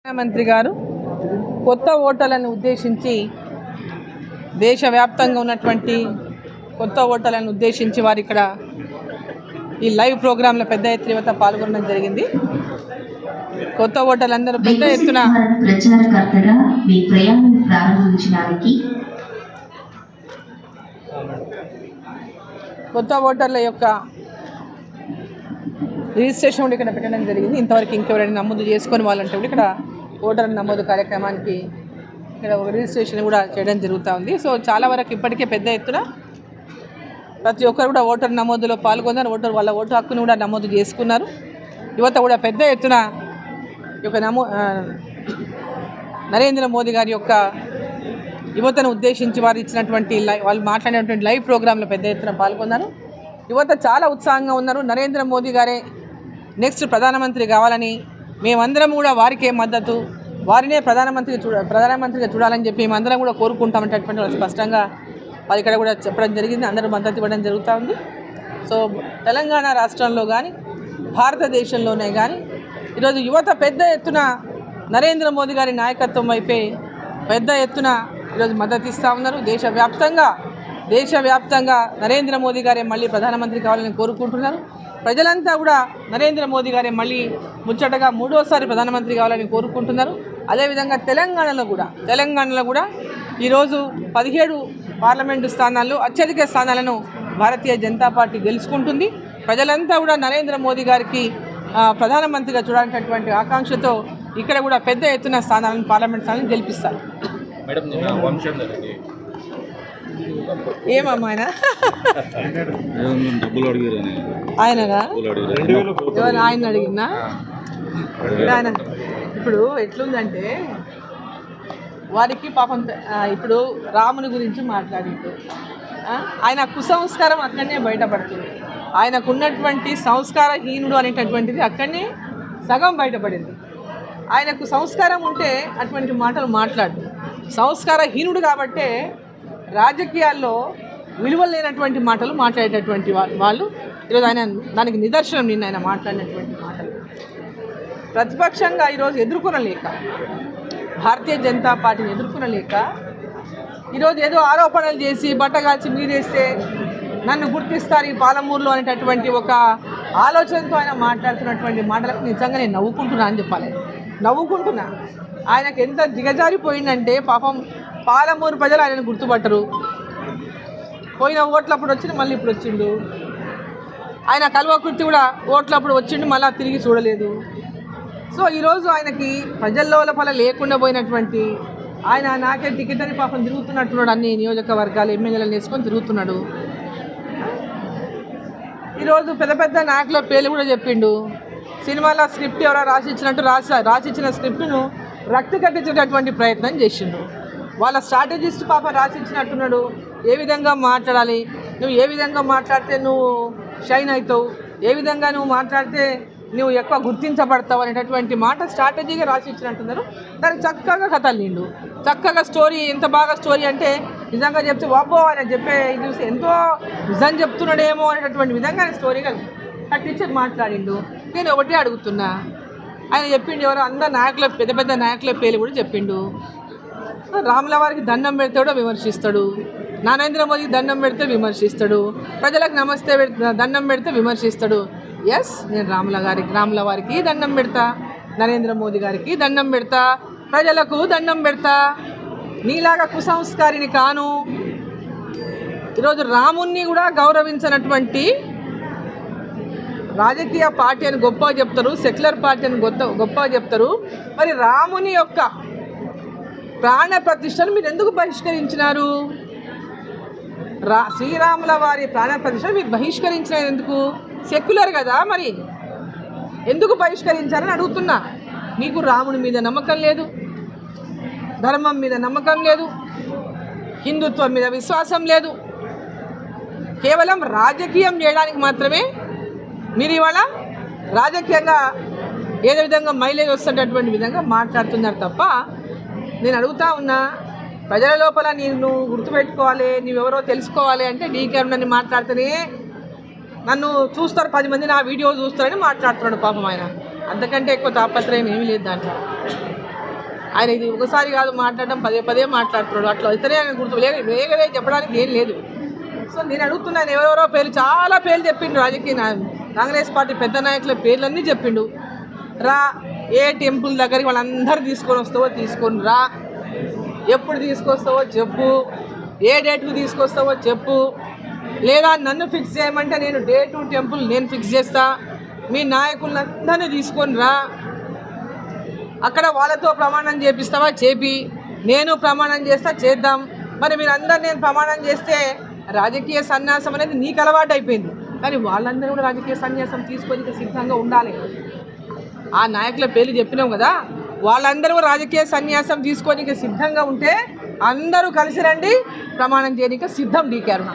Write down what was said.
ప్రధానమంత్రి గారు కొత్త ఓటర్లను ఉద్దేశించి దేశవ్యాప్తంగా ఉన్నటువంటి కొత్త ఓటర్లను ఉద్దేశించి వారు ఇక్కడ ఈ లైవ్ ప్రోగ్రాంలో పెద్ద ఎత్తున పాల్గొనడం జరిగింది. కొత్త ఓటర్లందరూ పెద్ద ఎత్తున ప్రచారకర్తగా మీ ప్రయాణం ప్రారంభించడానికి కొత్త ఓటర్ల యొక్క రిజిస్ట్రేషన్ కూడా ఇక్కడ పెట్టడం జరిగింది. ఇంతవరకు ఇంకెవరైనా నమోదు చేసుకొని వాళ్ళంటే కూడా ఇక్కడ ఓటర్ నమోదు కార్యక్రమానికి ఇక్కడ ఒక రిజిస్ట్రేషన్ కూడా చేయడం జరుగుతూ ఉంది. సో చాలా వరకు ఇప్పటికే పెద్ద ఎత్తున ప్రతి ఒక్కరు కూడా ఓటర్ నమోదులో పాల్గొన్నారు. వాళ్ళ ఓటు హక్కును కూడా నమోదు చేసుకున్నారు. యువత కూడా పెద్ద ఎత్తున ఈ యొక్క నరేంద్ర మోదీ గారి యొక్క యువతను ఉద్దేశించి వారు ఇచ్చినటువంటి వాళ్ళు మాట్లాడినటువంటి లైవ్ ప్రోగ్రాంలో పెద్ద ఎత్తున పాల్గొన్నారు. యువత చాలా ఉత్సాహంగా ఉన్నారు. నరేంద్ర మోదీ గారే నెక్స్ట్ ప్రధానమంత్రి కావాలని, మేమందరం కూడా వారికే మద్దతు, వారినే ప్రధానమంత్రిగా చూడాలని చెప్పి మేమందరం కూడా కోరుకుంటామనేటటువంటి స్పష్టంగా వారి ఇక్కడ కూడా చెప్పడం జరిగింది. అందరూ మద్దతు ఇవ్వడం జరుగుతూ ఉంది. సో తెలంగాణ రాష్ట్రంలో కానీ భారతదేశంలోనే కానీ ఈరోజు యువత పెద్ద ఎత్తున నరేంద్ర మోదీ గారి నాయకత్వం వైపే పెద్ద ఎత్తున ఈరోజు మద్దతు ఇస్తూ ఉన్నారు. దేశవ్యాప్తంగా నరేంద్ర మోదీ గారే మళ్ళీ ప్రధానమంత్రి కావాలని కోరుకుంటున్నారు. ప్రజలంతా కూడా నరేంద్ర మోదీ గారే మళ్ళీ ముచ్చటగా మూడోసారి ప్రధానమంత్రి కావాలని కోరుకుంటున్నారు. అదేవిధంగా తెలంగాణలో కూడా ఈరోజు 17 పార్లమెంటు స్థానాల్లో అత్యధిక స్థానాలను భారతీయ జనతా పార్టీ గెలుచుకుంటుంది. ప్రజలంతా కూడా నరేంద్ర మోదీ గారికి ప్రధానమంత్రిగా చూడాలనేటటువంటి ఆకాంక్షతో ఇక్కడ కూడా పెద్ద ఎత్తున పార్లమెంట్ స్థానాలను గెలిపిస్తారు. ఏమమ్మా ఆయనగా ఆయన అడిగినా ఆయన ఇప్పుడు ఎట్లుందంటే వారికి పాపం ఇప్పుడు రాముని గురించి మాట్లాడిండు. ఆయన కుసంస్కారం అక్కడనే బయటపడుతుంది. ఆయనకున్నటువంటి సంస్కారహీనుడు అనేటటువంటిది అక్కడనే సగం బయటపడింది. ఆయనకు సంస్కారం ఉంటే అటువంటి మాటలు మాట్లాడు. సంస్కారహీనుడు కాబట్టే రాజకీయాల్లో విలువలు లేనటువంటి మాటలు మాట్లాడేటటువంటి వాళ్ళు ఈరోజు ఆయన దానికి నిదర్శనం. నిన్న ఆయన మాట్లాడినటువంటి మాటలు ప్రతిపక్షంగా ఈరోజు ఎదుర్కొనలేక, భారతీయ జనతా పార్టీని ఎదుర్కొనలేక ఈరోజు ఏదో ఆరోపణలు చేసి బట్టగాల్చి మీరేస్తే నన్ను గుర్తిస్తారు ఈ పాలమూరులో అనేటటువంటి ఒక ఆలోచనతో ఆయన మాట్లాడుతున్నటువంటి మాటలకు నిజంగా నేను నవ్వుకుంటున్నా అని చెప్పాలి. నవ్వుకుంటున్నా. ఆయనకు ఎంత దిగజారిపోయిందంటే పాపం పాలమూరు ప్రజలు ఆయనను గుర్తుపట్టరు. పోయిన ఓట్లప్పుడు వచ్చిండు, మళ్ళీ ఇప్పుడు వచ్చిండు. ఆయన కల్వకుర్తి కూడా ఓట్లప్పుడు వచ్చిండు, మళ్ళీ తిరిగి చూడలేదు. సో ఈరోజు ఆయనకి ప్రజల్లో లోపల లేకుండా పోయినటువంటి ఆయన నాకే టికెట్ అని పాపం తిరుగుతున్నట్టున్నాడు. అన్ని నియోజకవర్గాలు ఎమ్మెల్యేలను వేసుకొని తిరుగుతున్నాడు. ఈరోజు పెద్ద పెద్ద నాయకుల పేర్లు కూడా చెప్పిండు. సినిమాలో స్క్రిప్ట్ ఎవరో రాసిచ్చినట్టు రాసిచ్చిన స్క్రిప్ట్ను రక్తి కట్టించేటటువంటి ప్రయత్నం చేసిండు. వాళ్ళ స్ట్రాటజిస్ట్ పాప రాసిచ్చినట్టున్నాడు. ఏ విధంగా మాట్లాడాలి, నువ్వు ఏ విధంగా మాట్లాడితే నువ్వు షైన్ అవుతావు, ఏ విధంగా నువ్వు మాట్లాడితే నువ్వు ఎక్కువ గుర్తించబడతావు అనేటటువంటి మాట స్ట్రాటజీగా రాసిచ్చినట్టున్నారు. దానికి చక్కగా కథలు నిండు, చక్కగా స్టోరీ. ఎంత బాగా స్టోరీ అంటే నిజంగా చెప్తే వాబ్బో ఆయన చెప్పే చూసి ఎంతో నిజం చెప్తున్నాడేమో అనేటటువంటి విధంగా ఆయన స్టోరీగా కట్టించి మాట్లాడిండు. నేను ఒకటే అడుగుతున్నా, ఆయన చెప్పిండు ఎవరో అందరు నాయకుల పెద్ద పెద్ద నాయకుల పేర్లు కూడా చెప్పిండు. రాముల వారికి దండం పెడితే కూడా విమర్శిస్తాడు, నరేంద్ర మోదీకి దండం పెడితే విమర్శిస్తాడు, ప్రజలకు నమస్తే దండం పెడితే విమర్శిస్తాడు. ఎస్, నేను రాముల వారికి దండం పెడతా, నరేంద్ర మోదీ గారికి దండం పెడతా, ప్రజలకు దండం పెడతా. నీలాగా కుసంస్కారిని కాను. ఈరోజు రాముణ్ణి కూడా గౌరవించినటువంటి రాజకీయ పార్టీ అని గొప్పగా చెప్తారు, సెక్యులర్ పార్టీ అని గొప్పగా చెప్తారు. మరి రాముని యొక్క ప్రాణ ప్రతిష్టను మీరు ఎందుకు బహిష్కరించినారు? శ్రీరాముల వారి ప్రాణ ప్రతిష్ట మీరు బహిష్కరించినది ఎందుకు? సెక్యులర్ కదా, మరి ఎందుకు బహిష్కరించారని అడుగుతున్నా. మీకు రాముని మీద నమ్మకం లేదు, ధర్మం మీద నమ్మకం లేదు, హిందుత్వం మీద విశ్వాసం లేదు. కేవలం రాజకీయం చేయడానికి మాత్రమే మీరు ఇవాళ రాజకీయంగా ఏదో విధంగా మైలేజ్ వస్తున్నటువంటి విధంగా మాట్లాడుతున్నారు తప్ప, నేను అడుగుతా ఉన్నా, ప్రజల లోపల నువ్వు గుర్తుపెట్టుకోవాలి, నువ్వెవరో తెలుసుకోవాలి అంటే డీకే నన్ను మాట్లాడితేనే నన్ను చూస్తారు, 10 మంది నా వీడియో చూస్తారని మాట్లాడుతున్నాడు పాపం ఆయన. అంతకంటే ఎక్కువ తాపత్రయం ఏమీ లేదు దాంట్లో. ఆయన ఇది ఒకసారి కాదు మాట్లాడడం, పదే పదే మాట్లాడుతున్నాడు. అట్లా ఇతనే ఆయన గుర్తు వేగవే చెప్పడానికి ఏం లేదు. సో నేను అడుగుతున్నాను, ఎవరెవరో పేర్లు చాలా పేర్లు చెప్పిండు, రాజకీయ కాంగ్రెస్ పార్టీ పెద్ద నాయకుల పేర్లన్నీ చెప్పిండు. రా, ఏ టెంపుల్ దగ్గరికి వాళ్ళందరూ తీసుకొని వస్తావో తీసుకొని రా, ఎప్పుడు తీసుకొస్తావో చెప్పు, ఏ డేట్కు తీసుకొస్తావో చెప్పు, లేదా నన్ను ఫిక్స్ చేయమంటే నేను డేటు టెంపుల్ నేను ఫిక్స్ చేస్తా, మీ నాయకులందరినీ తీసుకొని రా, అక్కడ వాళ్ళతో ప్రమాణం చేపిస్తావా చేపి, నేను ప్రమాణం చేస్తా చేద్దాం. మరి మీరందరూ నేను ప్రమాణం చేస్తే రాజకీయ సన్యాసం అనేది నీకు అలవాటు అయిపోయింది, కానీ వాళ్ళందరూ కూడా రాజకీయ సన్యాసం తీసుకొని సిద్ధంగా ఉండాలి. ఆ నాయకుల పేర్లు చెప్పినాం కదా, వాళ్ళందరూ రాజకీయ సన్యాసం తీసుకొని సిద్ధంగా ఉంటే అందరూ కలిసి రండి, ప్రమాణం చేయడానికి సిద్ధం డీకే అరుణ.